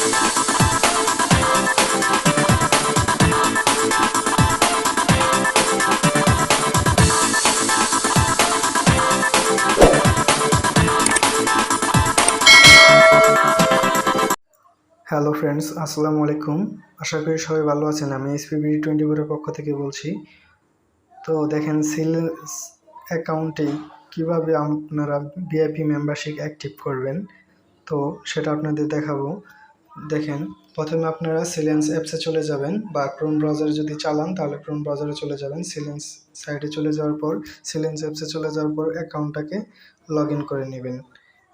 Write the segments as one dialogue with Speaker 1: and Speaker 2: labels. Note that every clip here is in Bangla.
Speaker 1: হ্যালো ফ্রেন্ডস, আসসালামু আলাইকুম। আশা করি সবাই ভালো আছেন। আমি Vip24 এর পক্ষ থেকে বলছি। তো দেখেন, সেলস অ্যাকাউন্টে কিভাবে আপনারা ভিআইপি মেম্বারশিপ অ্যাক্টিভ করবেন, তো সেটা আপনাদের দেখাবো। দেখেন, প্রথমে আপনারা সিলেন্স অ্যাপসে চলে যাবেন, বা ক্রোম ব্রাউজারে যদি চালান তাহলে ক্রোম ব্রাউজারে চলে যাবেন। সিলেন্স সাইটে চলে যাওয়ার পর, সিলেন্স অ্যাপসে চলে যাওয়ার পর অ্যাকাউন্টটাকে লগ ইন করে নেবেন।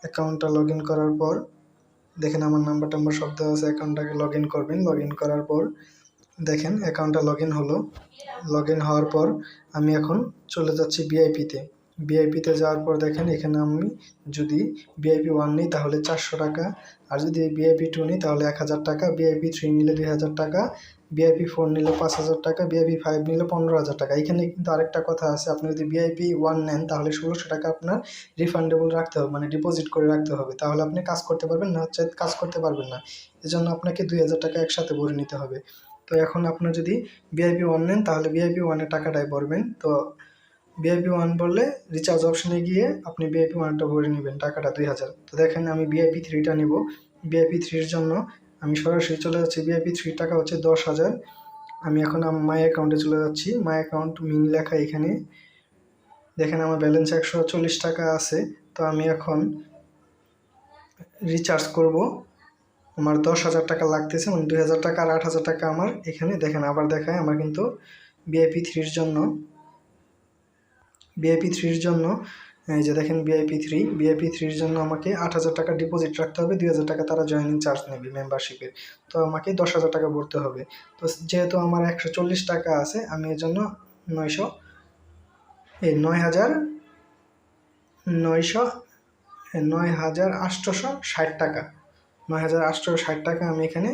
Speaker 1: অ্যাকাউন্টটা লগ ইন করার পর দেখেন, আমার নাম্বার সব দেওয়া আছে। অ্যাকাউন্টটাকে লগ ইন করবেন। লগ ইন করার পর দেখেন অ্যাকাউন্টটা লগ ইন হলো। লগ ইন হওয়ার পর আমি এখন চলে যাচ্ছি ভিআইপিতে। ভিআইপিতে যাওয়ার পর দেখেন, এখানে আমি যদি VIP1 নিই তাহলে 400 টাকা, আর যদি VIP2 নিই তাহলে 1000 টাকা, VIP3 নিলে 2000 টাকা, VIP4 নিলে 5000 টাকা, VIP5 নিলে 15000 টাকা। এখানে কিন্তু আরেকটা কথা আছে, আপনি যদি VIP1 নেন তাহলে 1600 টাকা আপনার রিফান্ডেবল রাখতে হবে, মানে ডিপোজিট করে রাখতে হবে। তাহলে আপনি কাজ করতে পারবেন, না হচ্ছে কাজ করতে পারবেন না। এজন্য আপনাকে 2000 টাকা একসাথে ভরে নিতে হবে। তো এখন আপনার যদি VIP1 নেন তাহলে VIP1 এর টাকাটাই ভরবেন। তো VIP1 বললে রিচার্জ অপশনে গিয়ে আপনি VIP1টা ভরে নেবেন, টাকাটা 2000। তো দেখেন, আমি VIP3টা নিব। VIP3-র জন্য আমি সরাসরি চলে যাচ্ছি। VIP3 টাকা হচ্ছে 10,000। আমি এখন মাই অ্যাকাউন্টে চলে যাচ্ছি। মাই অ্যাকাউন্ট মিন লেখা এখানে দেখেন, আমার ব্যালেন্স 140 টাকা আছে। তো আমি এখন রিচার্জ করব। আমার 10,000 টাকা লাগতেছে, মানে 2000 টাকা আর 8000 টাকা আমার এখানে দেখেন আবার দেখায়। আমার কিন্তু VIP3-র জন্য এই যে দেখেন VIP3-র জন্য আমাকে 8000 টাকা ডিপোজিট রাখতে হবে, 2000 টাকা তারা জয়েনিং চার্জ নেবে মেম্বারশিপের। তো আমাকে 10,000 টাকা ভরতে হবে। তো যেহেতু আমার 140 টাকা আছে, আমি এর জন্য 9,860 টাকা 9,860 টাকা আমি এখানে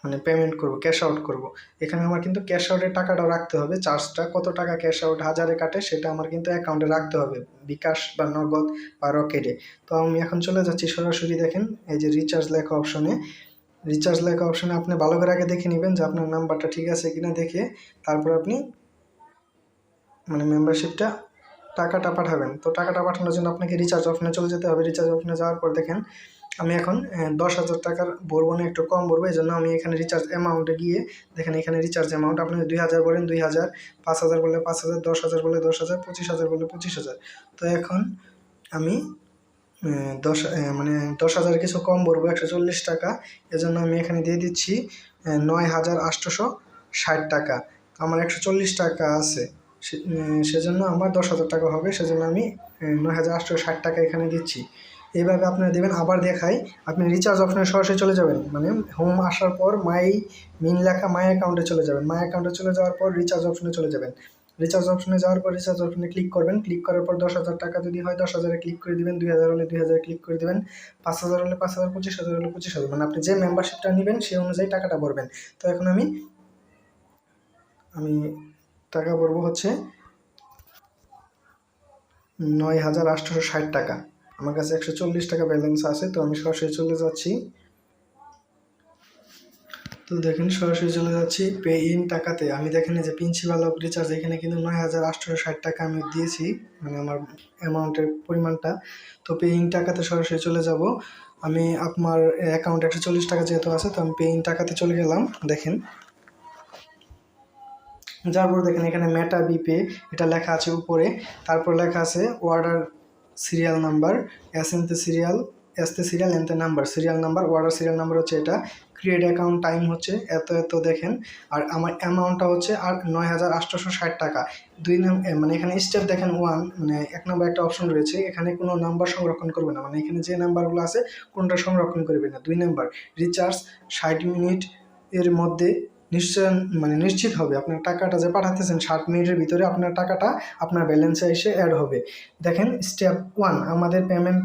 Speaker 1: মানে পেমেন্ট করব, ক্যাশ আউট করব। এখানে আমার কিন্তু ক্যাশ আউটের টাকাটাও রাখতে হবে। চার্জটা কত টাকা ক্যাশ আউট হাজারে কাটে, সেটা আমার কিন্তু অ্যাকাউন্টে রাখতে হবে, বিকাশ বা নগদ বা রকেটে। তো আমি এখন চলে যাচ্ছি সরাসরি। দেখেন, এই যে রিচার্জ লেখা অপশনে আপনি ভালো করে আগে দেখে নেবেন যে আপনার নাম্বারটা ঠিক আছে কিনা। দেখে তারপর আপনি মানে মেম্বারশিপটা টাকাটা পাঠাবেন। তো টাকাটা পাঠানোর জন্য আপনাকে রিচার্জ অপশনে চলে যেতে হবে। রিচার্জ অপশনে যাওয়ার পর দেখেন, আমি এখন 10,000 টাকার ভরবো না, একটু কম ভরবো। এই জন্য আমি এখানে রিচার্জ অ্যামাউন্টে গিয়ে দেখেন, এখানে রিচার্জ অ্যামাউন্ট আপনি 2000 বলেন 2000, 5000 বলে 5000, 10,000 বলে 10,000, 25,000 বলে 25,000। তো এখন আমি 10,000 কিছু কম ভরবো, 140 টাকা। এজন্য আমি এখানে দিয়ে দিচ্ছি 9,860 টাকা। আমার 140 টাকা আছে, সেজন্য আমার 10,000 টাকা হবে। সেজন্য আমি 9,860 টাকা এখানে দিচ্ছি। এইভাবে আপনারা দেবেন। আবার দেখাই, আপনি রিচার্জ অপশনে সরাসরি চলে যাবেন, মানে হোম আসার পর মাই অ্যাকাউন্টে চলে যাবেন। মাই অ্যাকাউন্টে চলে যাওয়ার পর রিচার্জ অপশনে চলে যাবেন। রিচার্জ অপশনে যাওয়ার পর রিচার্জ অপশনে ক্লিক করবেন। ক্লিক করার পর 10,000 টাকা যদি হয় 10,000-এ ক্লিক করে দিবেন, 2000 হলে 2000-এ ক্লিক করে দিবেন, 5,000 হলে 5,000, 25,000 হলে 25,000, মানে আপনি যে মেম্বারশিপটা নেবেন সেই অনুযায়ী টাকাটা ভরবেন। তো এখন আমি টাকা ভরবো হচ্ছে 9,860 টাকা। আমার কাছে 140 টাকা ব্যালেন্স আছে। তো আমি সরাসরি চলে যাচ্ছি। তো দেখেন, সরাসরি চলে যাচ্ছি পে ইন টাকাতে। আমি দেখেন যে প্রিন্সিপাল অফ রিচার্জ এখানে কিন্তু 9,860 টাকা আমি দিয়েছি, মানে আমার অ্যামাউন্টের পরিমাণটা। তো পে ইন টাকাতে সরাসরি চলে যাব। আমি আপনার অ্যাকাউন্টে 140 টাকা যেহেতু আছে, তো আমি পে ইন টাকাতে চলে গেলাম। দেখেন, যার পর দেখেন এখানে মেটা বিপে এটা লেখা আছে উপরে। তারপর লেখা আছে অর্ডার সিরিয়াল নাম্বার, এসতে সিরিয়াল এনতে number, serial number, order serial number হচ্ছে এটা। ক্রিয়েট অ্যাকাউন্ট টাইম হচ্ছে এত দেখেন। আর আমার অ্যামাউন্টটা হচ্ছে আর 9,860 টাকা। মানে এখানে স্টেপ দেখেন 1, মানে 1 নম্বর একটা অপশন রয়েছে, এখানে কোনো নাম্বার সংরক্ষণ করবে না, মানে এখানে যে নাম্বারগুলো আছে কোনটা সংরক্ষণ করবে না। 2 নম্বর, রিচার্জ 60 মিনিট এর মধ্যে নিশ্চিত হবে আপনার টাকাটা যে পাঠাতেছেন 60 মিনিটের ভিতরে আপনার টাকাটা আপনার ব্যালেন্সে এসে অ্যাড হবে। দেখেন, স্টেপ 1, আমাদের পেমেন্ট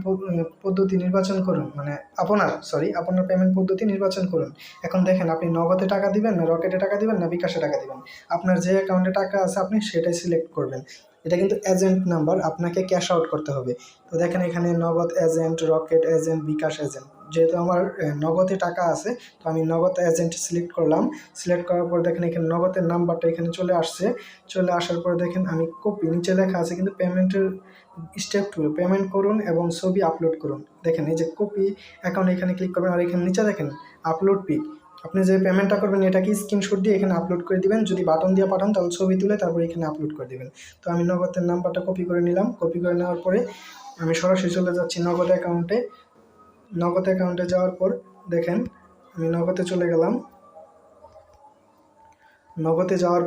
Speaker 1: পদ্ধতি নির্বাচন করুন, মানে আপনার পেমেন্ট পদ্ধতি নির্বাচন করুন। এখন দেখেন, আপনি নগদে টাকা দিবেন, না রকেটে টাকা দিবেন, না বিকাশে টাকা দিবেন। আপনার যে অ্যাকাউন্টে টাকা আছে আপনি সেটাই সিলেক্ট করবেন। এটা কিন্তু এজেন্ট নাম্বার, আপনাকে ক্যাশ আউট করতে হবে। তো দেখেন, এখানে নগদ এজেন্ট, রকেট এজেন্ট, বিকাশ এজেন্ট, যেহেতু আমার নগদে টাকা আছে, তো আমি নগদ এজেন্ট সিলেক্ট করলাম। সিলেক্ট করার পর দেখেন এখানে নগদের নাম্বারটা এখানে চলে আসছে। চলে আসার পর দেখেন আমি কপি, নিচে লেখা আছে কিন্তু পেমেন্টের স্টেপ 2, পেমেন্ট করুন এবং ছবি আপলোড করুন। দেখেন এই যে কপি অ্যাকাউন্ট, এখানে ক্লিক করবেন। আর এখানে নিচে দেখেন আপলোড পিক, আপনি যে পেমেন্টটা করবেন এটাকে স্ক্রিনশট দিয়ে এখানে আপলোড করে দিবেন। যদি বাটন দিয়ে পাঠান তাহলে ছবি তুলে তারপর এখানে আপলোড করে দিবেন। তো আমি নগদের নাম্বারটা কপি করে নিলাম। কপি করে নেওয়ার পরে আমি সরাসরি চলে যাচ্ছি নগদ অ্যাকাউন্টে। নগদ অ্যাকাউন্টে যাওয়ার পর দেখেন আমি নগদে চলে গেলাম। নগদে যাওয়ার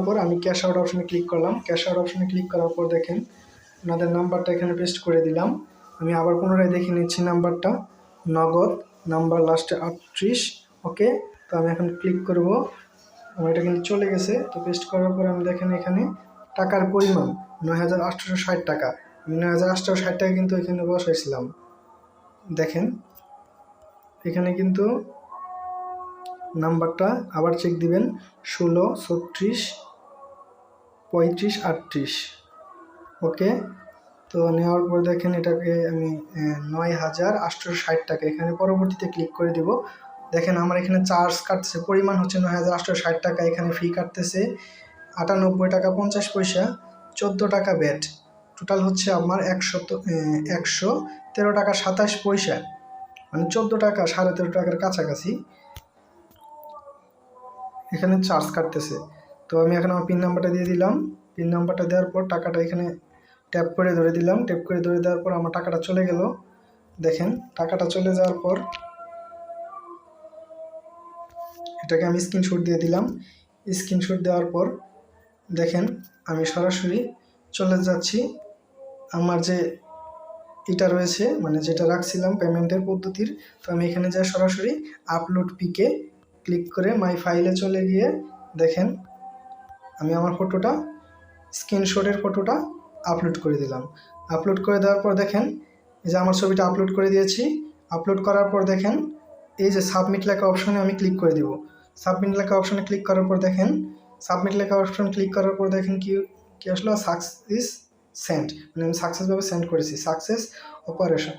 Speaker 1: পর আমি ক্যাশ আউট অপশনে ক্লিক করলাম। ক্যাশ আউট অপশনে ক্লিক করার পর দেখেন ওনাদের নাম্বারটা এখানে পেস্ট করে দিলাম। আমি আবার পুনরায় দেখে নিচ্ছি নাম্বারটা, নগদ নাম্বার লাস্টে 38। ওকে, তো আমি এখন ক্লিক করব। আমার এটা কিন্তু চলে গেছে। তো পেস্ট করার পর আমি দেখেন এখানে টাকার পরিমাণ ৯,৮৬০ টাকা। আমি ৯,৮৬০ টাকা কিন্তু এখানে বসাইছিলাম। দেখেন এখানে কিন্তু নাম্বারটা আবার চেক দিবেন, ১৬, ৩৬, ৩৫, ৩৮। ওকে, তো নেওয়ার পর দেখেন এটাকে আমি ৯,৮৬০ টাকা এখানে পরবর্তীতে ক্লিক করে দেব। দেখেন আমার এখানে চার্জ কাটছে, পরিমাণ হচ্ছে ৯,৮৬০ টাকা। এখানে ফি কাটতেছে ৯৮ টাকা ৫০ পয়সা, ১৪ টাকা ব্যাট। টোটাল হচ্ছে আমার ১১৩ টাকা ২৭ পয়সা, মানে ১৪ টাকা ১৩.৫ টাকার কাছাকাছি এখানে চার্জ কাটতেছে। তো আমি এখন আমার পিন নাম্বারটা দিয়ে দিলাম। পিন নাম্বারটা দেওয়ার পর টাকাটা এখানে ট্যাপ করে ধরে দিলাম। ট্যাপ করে ধরে দেওয়ার পর আমার টাকাটা চলে গেল। দেখেন টাকাটা চলে যাওয়ার পর এটাকে আমি স্ক্রিনশট দিয়ে দিলাম। স্ক্রিনশট দেওয়ার পর দেখেন আমি সরাসরি চলে যাচ্ছি আমার যে এটা রয়েছে, মানে যেটা রাখছিলাম পেমেন্টের পদ্ধতির। তো আমি এখানে যাই সরাসরি আপলোড পিকে ক্লিক করে মাই ফাইলে চলে গিয়ে দেখেন আমি আমার ফটোটা, স্ক্রিনশটের ফটোটা আপলোড করে দিলাম। আপলোড করে দেওয়ার পর দেখেন এই যে আমার ছবিটা আপলোড করে দিয়েছি। আপলোড করার পর দেখেন এই যে সাবমিট লেখা অপশনে আমি ক্লিক করে দিব। সাবমিট লেখা অপশনে ক্লিক করার পর দেখেন, সাবমিট লেখা অপশন ক্লিক করার পর দেখেন কি আসলো, সাকসেস সেন্ড, মানে আমি সাকসেসভাবে সেন্ড করেছি। সাকসেস অপারেশন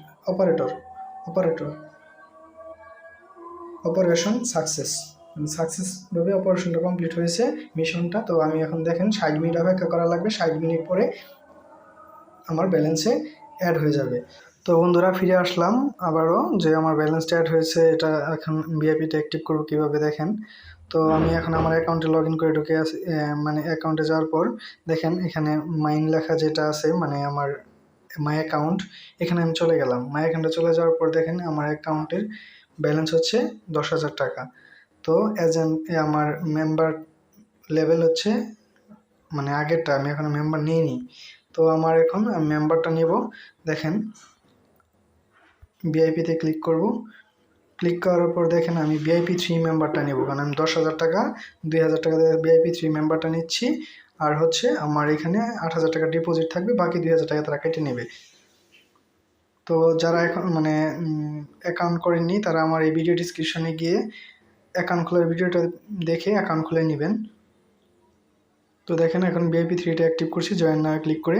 Speaker 1: সাকসেসভাবে অপারেশনটা কমপ্লিট হয়েছে, মিশনটা। তো আমি এখন দেখেন ৬০ মিনিট অপেক্ষা করা লাগবে। ৬০ মিনিট পরে আমার ব্যালেন্সে অ্যাড হয়ে যাবে। তো বন্ধুরা ফিরে আসলাম আবারও, যে আমার ব্যালেন্সটা অ্যাড হয়েছে। এটা এখন ভিআইপিটা অ্যাক্টিভ করবো কীভাবে দেখেন। তো আমি এখন আমার অ্যাকাউন্টে লগ ইন করে ঢুকে আসি। মানে অ্যাকাউন্টে যাওয়ার পর দেখেন এখানে মাইন লেখা যেটা আছে, মানে আমার মাই অ্যাকাউন্ট, এখানে আমি চলে গেলাম। মাই অ্যাকাউন্টে চলে যাওয়ার পর দেখেন আমার অ্যাকাউন্টের ব্যালেন্স হচ্ছে ১০,০০০ টাকা। তো আমার মেম্বার লেভেল হচ্ছে, মানে আগেরটা আমি এখন মেম্বার নিইনি। তো আমার এখন মেম্বারটা নেব। দেখেন ভিআইপিতে ক্লিক করব। ক্লিক করার পর দেখেন আমি VIP3 মেম্বারটা নেব, কারণ আমি ১০,০০০ টাকা ২,০০০ টাকা দিয়ে VIP3 মেম্বারটা নিচ্ছি। আর হচ্ছে আমার এখানে ৮,০০০ টাকা ডিপোজিট থাকবে, বাকি ২,০০০ টাকা তারা কেটে নেবে। তো যারা এখন মানে অ্যাকাউন্ট করেননি তারা আমার এই ভিডিও ডিসক্রিপশনে গিয়ে অ্যাকাউন্ট খোলার ভিডিওটা দেখে অ্যাকাউন্ট খুলে নেবেন। তো দেখেন এখন VIP3টা অ্যাক্টিভ করছি, জয়েন নাও ক্লিক করে।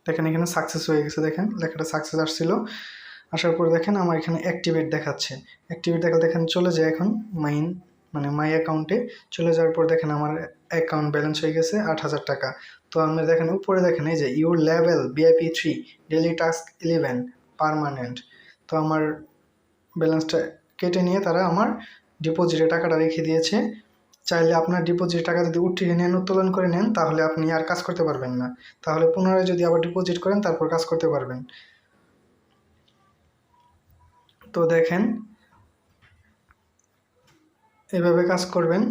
Speaker 1: দেখেন এখানে সাকসেস হয়ে গেছে, দেখেন লেখাটা সাকসেস আসছিল। আসার পর দেখেন আমার এখানে অ্যাক্টিভেট দেখাচ্ছে। অ্যাক্টিভেট দেখালে দেখেন চলে যায় এখন মাই অ্যাকাউন্টে। চলে যাওয়ার পর দেখেন আমার অ্যাকাউন্ট ব্যালেন্স হয়ে গেছে ৮,০০০ টাকা। তো আমি দেখেন উপরে দেখেন এই যে your level VIP3 daily task 11 permanent. তো আমার ব্যালেন্সটা কেটে নিয়ে তারা আমার ডিপোজিটে টাকাটা রেখে দিয়েছে। চাইলে আপনার ডিপোজিট টাকা যদি উঠিয়ে নেন, উত্তোলন করে নেন, তাহলে আপনি আর কাজ করতে পারবেন না। তাহলে পুনরায় যদি আবার ডিপোজিট করেন তারপর কাজ করতে পারবেন। তো দেখেন এভাবে কাজ করবেন।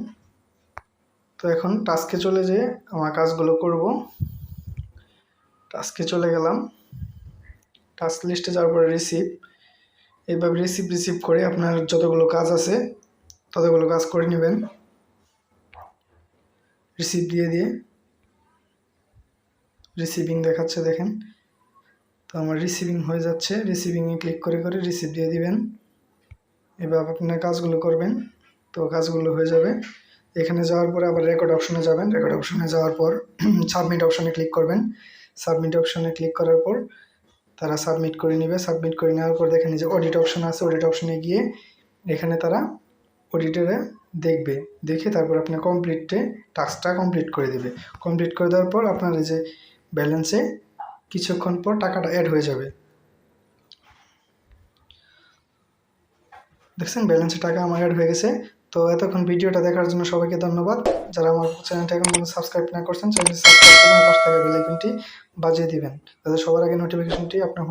Speaker 1: তো এখন টাস্কে চলে যেয়ে আমার কাজগুলো করব। টাস্কে চলে গেলাম। টাস্ক লিস্টে যাওয়ার পরে এইভাবে রিসিভ করে আপনার যতগুলো কাজ আছে ততগুলো কাজ করে নেবেন। রিসিভ দিয়ে রিসিভিং দেখাচ্ছে দেখেন। তো আমার রিসিভিং হয়ে যাচ্ছে, রিসিভিংয়ে ক্লিক করে রিসিভ দিয়ে দিবেন। এভাবে আপনার কাজগুলো করবেন। তো কাজগুলো হয়ে যাবে। এখানে যাওয়ার পরে আবার রেকর্ড অপশনে যাবেন। রেকর্ড অপশনে যাওয়ার পর সাবমিট অপশনে ক্লিক করবেন। সাবমিট অপশনে ক্লিক করার পর তারা সাবমিট করে নেবে। সাবমিট করে নেওয়ার পর দেখেন যে অডিট অপশন আছে, অডিট অপশনে গিয়ে এখানে তারা অডিটরে দেখবে, দেখে তারপর আপনার টাস্কটা কমপ্লিট করে দেবে। কমপ্লিট করে দেওয়ার পর আপনার এই যে ব্যালেন্সে কিছুক্ষণ পর টাকাটা অ্যাড হয়ে যাবে। দেখছেন ব্যালেন্সে টাকা আমার অ্যাড হয়ে গেছে। তো এতক্ষণ ভিডিওটা দেখার জন্য সবাইকে ধন্যবাদ। যারা আমার চ্যানেলটা এখন পর্যন্ত সাবস্ক্রাইব না করছেন, চ্যানেলটি সাবস্ক্রাইব করে পাশে থাকা বেল আইকনটি বাজিয়ে দিবেন, যাতে সবার আগে নোটিফিকেশনটি আপনার